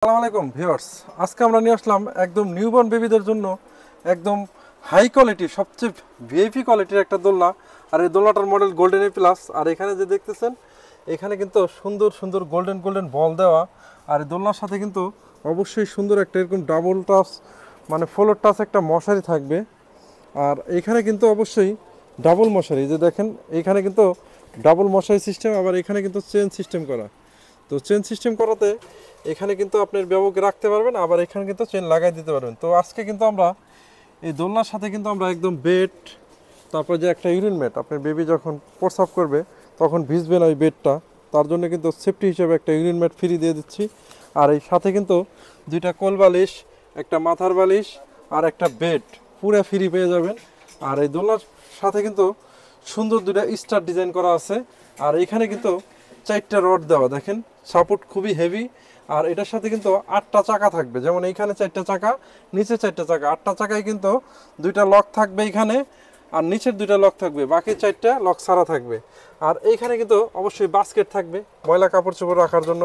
আসসালামু আলাইকুম ভিউয়ার্স, আজকে আমরা নিয়ে আসলাম একদম নিউবর্ন বেবিদের জন্য একদম হাই কোয়ালিটির সবচেয়ে ভিআইপি কোয়ালিটির একটা দোলনা। আর এই দোলনাটার মডেল গোল্ডেন এ প্লাস। আর এখানে যে দেখতেছেন এখানে কিন্তু সুন্দর সুন্দর গোল্ডেন গোল্ডেন বল দেওয়া। আর এই দোলনার সাথে কিন্তু অবশ্যই সুন্দর একটা এরকম ডাবল টাচ মানে ফ্লোর টাচ একটা মশারি থাকবে। আর এখানে কিন্তু অবশ্যই ডাবল মশারি, যে দেখেন এইখানে কিন্তু ডাবল মশারি সিস্টেম, আবার এখানে কিন্তু চেন সিস্টেম করা। তো চেন সিস্টেম করাতে এখানে কিন্তু আপনার ব্যবহার রাখতে পারবেন, আবার এখানে কিন্তু চেন লাগাই দিতে পারবেন। তো আজকে কিন্তু আমরা এই দোলনার সাথে কিন্তু আমরা একদম বেড, তারপর যে একটা ইউরিন ম্যাট, আপনার বেবি যখন প্রস্রাব করবে তখন ভিজবে না ওই বেডটা, তার জন্য কিন্তু সেফটি হিসেবে একটা ইউরিন ম্যাট ফ্রি দিয়ে দিচ্ছি। আর এই সাথে কিন্তু দুইটা কোল বালিশ, একটা মাথার বালিশ আর একটা বেড পুরো ফ্রি পেয়ে যাবেন। আর এই দোলনার সাথে কিন্তু সুন্দর দুইটা স্টার ডিজাইন করা আছে। আর এখানে কিন্তু 4টা রড দেওয়া, দেখেন সাপোর্ট খুবই হেভি। আর এটার সাথে কিন্তু 8টা চাকা থাকবে, যেমন এইখানে 4টা চাকা, নিচে 4টা চাকা, 8টা চাকায় কিন্তু 2টা লক থাকবে এইখানে, আর নিচের 2টা লক থাকবে, বাকি 4টা লক ছাড়া থাকবে। আর এইখানে কিন্তু অবশ্যই বাস্কেট থাকবে ময়লা কাপড় চোপড় রাখার জন্য।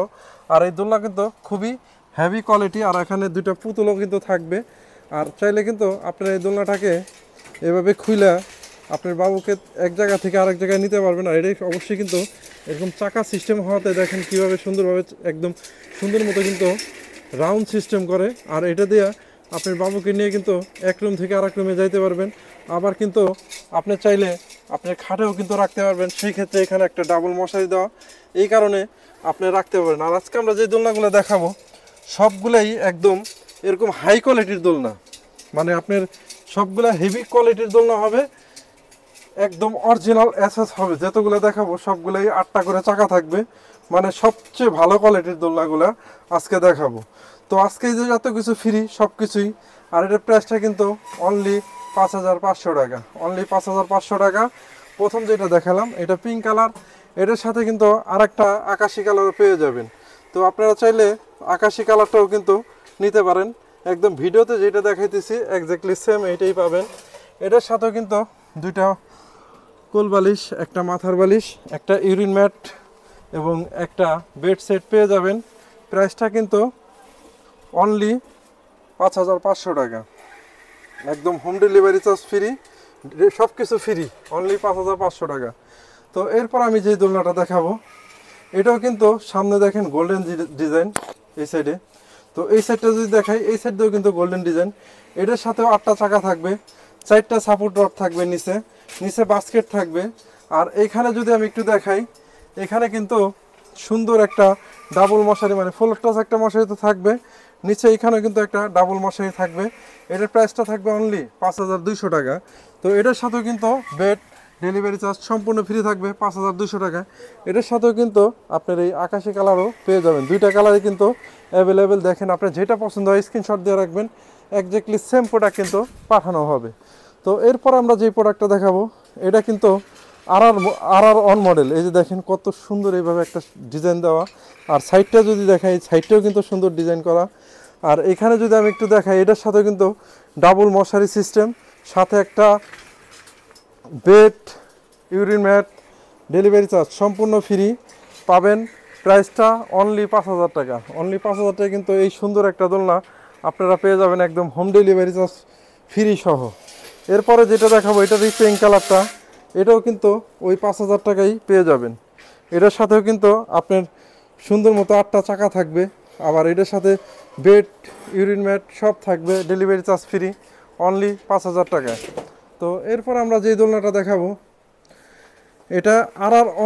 আর এই দোলনা কিন্তু খুবই হেভি কোয়ালিটি। আর এখানে 2টা পুতুলও কিন্তু থাকবে। আর চাইলে কিন্তু আপনার এই দোলনাটাকে এভাবে খুইলা আপনার বাবুকে এক জায়গা থেকে আরেক জায়গায় নিতে পারবেন। আর এটাই অবশ্যই কিন্তু এরকম চাকা সিস্টেম হওয়াতে দেখেন কীভাবে সুন্দরভাবে একদম সুন্দর মতো কিন্তু রাউন্ড সিস্টেম করে। আর এটা দিয়ে আপনার বাবুকে নিয়ে কিন্তু এক রুম থেকে আরেক রুমে যাইতে পারবেন। আবার কিন্তু আপনি চাইলে আপনার খাটেও কিন্তু রাখতে পারবেন, সেই ক্ষেত্রে এখানে একটা ডাবল মশারি দেওয়া, এই কারণে আপনি রাখতে পারবেন। আর আজকে আমরা যে দোলনাগুলো দেখাবো সবগুলাই একদম এরকম হাই কোয়ালিটির দোলনা, মানে আপনার সবগুলা হেভি কোয়ালিটির দোলনা হবে, একদম অরিজিনাল এসএস হবে। যতগুলো দেখাবো সবগুলাই 8টা করে চাকা থাকবে, মানে সবচেয়ে ভালো কোয়ালিটির দোলনাগুলা আজকে দেখাবো। তো আজকে যে এত কিছু ফ্রি সব কিছুই। আর এটার প্রাইসটা কিন্তু অনলি 5500 টাকা, অনলি 5500 টাকা। প্রথম যেটা দেখালাম এটা পিঙ্ক কালার, এটার সাথে কিন্তু আরেকটা আকাশি কালারও পেয়ে যাবেন। তো আপনারা চাইলে আকাশি কালারটাও কিন্তু নিতে পারেন, একদম ভিডিওতে যেটা দেখাইতেছি এক্স্যাক্টলি সেম এইটাই পাবেন। এটার সাথেও কিন্তু 2টা কোল বালিশ, একটা মাথার বালিশ, একটা ইউরিন ম্যাট এবং একটা বেড সেট পেয়ে যাবেন। প্রাইসটা কিন্তু অনলি 5500 টাকা, একদম হোম ডেলিভারি চার্জ ফ্রি, সব কিছু ফ্রি, অনলি 5500 টাকা। তো এরপর আমি যে দোলনাটা দেখাবো এটাও কিন্তু সামনে দেখেন গোল্ডেন ডিজাইন এই সাইডে। তো এই সাইডটা যদি দেখাই, এই সাইডেও কিন্তু গোল্ডেন ডিজাইন। এটার সাথেও 8টা চাকা থাকবে, 4টা সাপোর্ট রড থাকবে, নিচে নিচে বাস্কেট থাকবে। আর এইখানে যদি আমি একটু দেখাই, এখানে কিন্তু সুন্দর একটা ডাবল মশারি, মানে ফ্লোর টাচ একটা মশারি তো থাকবে, নিচে এখানে কিন্তু একটা ডাবল মশারি থাকবে। এটার প্রাইসটা থাকবে অনলি 5200 টাকা। তো এটার সাথেও কিন্তু বেড ডেলিভারি চার্জ সম্পূর্ণ ফ্রি থাকবে 5200 টাকা। এটার সাথেও কিন্তু আপনার এই আকাশি কালারও পেয়ে যাবেন, 2টা কালারই কিন্তু অ্যাভেলেবেল। দেখেন আপনার যেটা পছন্দ হয় স্ক্রিনশট দিয়ে রাখবেন, একজ্যাক্টলি সেম প্রোডাক্ট কিন্তু পাঠানো হবে। তো এরপর আমরা যে প্রোডাক্টটা দেখাবো এটা কিন্তু আর অন মডেল। এই যে দেখেন কত সুন্দর এইভাবে একটা ডিজাইন দেওয়া। আর সাইডটা যদি দেখাই, সাইডটাও কিন্তু সুন্দর ডিজাইন করা। আর এখানে যদি আমি একটু দেখাই, এটার সাথে কিন্তু ডাবল মশারি সিস্টেম, সাথে একটা bed, urine mat, delivery charge সম্পূর্ণ ফ্রি পাবেন। প্রাইসটা অনলি 5000 টাকা, অনলি 5000 টাকা কিন্তু এই সুন্দর একটা দোলনা আপনারা পেয়ে যাবেন একদম হোম ডেলিভারি চার্জ ফ্রি সহ। এরপরে যেটা দেখাবো এটার এই পিঙ্ক কালারটা, এটাও কিন্তু ওই 5000 টাকাই পেয়ে যাবেন। এটার সাথেও কিন্তু আপনার সুন্দর মতো 8টা চাকা থাকবে, আবার এটার সাথে বেড, ইউরিন ম্যাট সব থাকবে, ডেলিভারি চার্জ ফ্রি, অনলি 5000 টাকা। তো এরপর আমরা যে দোলনাটা দেখাবো এটা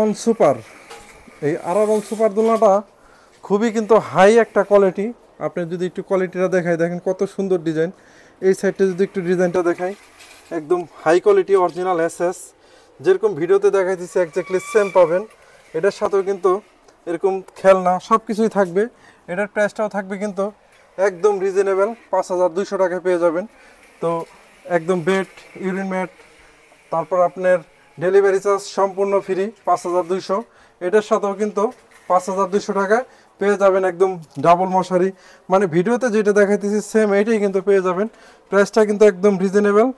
অন সুপার। এই অন সুপার দোলনাটা খুবই কিন্তু হাই একটা কোয়ালিটি। আপনি যদি একটু কোয়ালিটিটা দেখাই, দেখেন কত সুন্দর ডিজাইন। এই সাইডটা যদি একটু ডিজাইনটা দেখাই, একদম হাই কোয়ালিটি অরিজিনাল এসএস, যেরকম ভিডিওতে দেখাইতেছি একজ্যাক্টলি সেম পাবেন। এটার সাথেও কিন্তু এরকম খেলনা সব কিছুই থাকবে। এটার প্রাইসটাও থাকবে কিন্তু একদম রিজনেবল, 5200 টাকায় পেয়ে যাবেন। তো একদম বেড, ইউরিন ম্যাট, তারপর আপনার ডেলিভারি চার্জ সম্পূর্ণ ফ্রি 5200। এটার সাথেও কিন্তু 5200 টাকায় পেয়ে যাবেন একদম ডাবল মশারি, মানে ভিডিওতে যেটা দেখাইতেছি সেম এইটাই কিন্তু পেয়ে যাবেন। প্রাইসটা কিন্তু একদম রিজনেবল,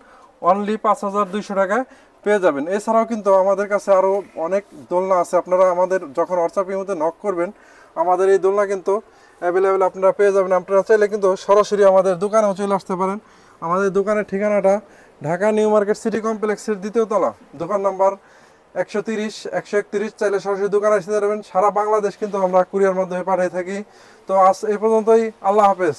অনলি 5200 টাকায় পেয়ে যাবেন। এছাড়াও কিন্তু আমাদের কাছে আরও অনেক দোলনা আছে। আপনারা আমাদের যখন হোয়াটসঅ্যাপের মধ্যে নক করবেন, আমাদের এই দোলনা কিন্তু অ্যাভেলেবেল আপনারা পেয়ে যাবেন। আপনারা চাইলে কিন্তু সরাসরি আমাদের দোকানেও চলে আসতে পারেন। আমাদের দোকানের ঠিকানাটা ঢাকা নিউ মার্কেট সিটি কমপ্লেক্সের 2য় তলা, দোকান নাম্বার 130, 131। চাইলে সরাসরি দোকানে আসতে পারবেন। সারা বাংলাদেশ কিন্তু আমরা কুরিয়ার মাধ্যমে পাঠিয়ে থাকি। তো আজ এই পর্যন্তই, আল্লাহ হাফেজ।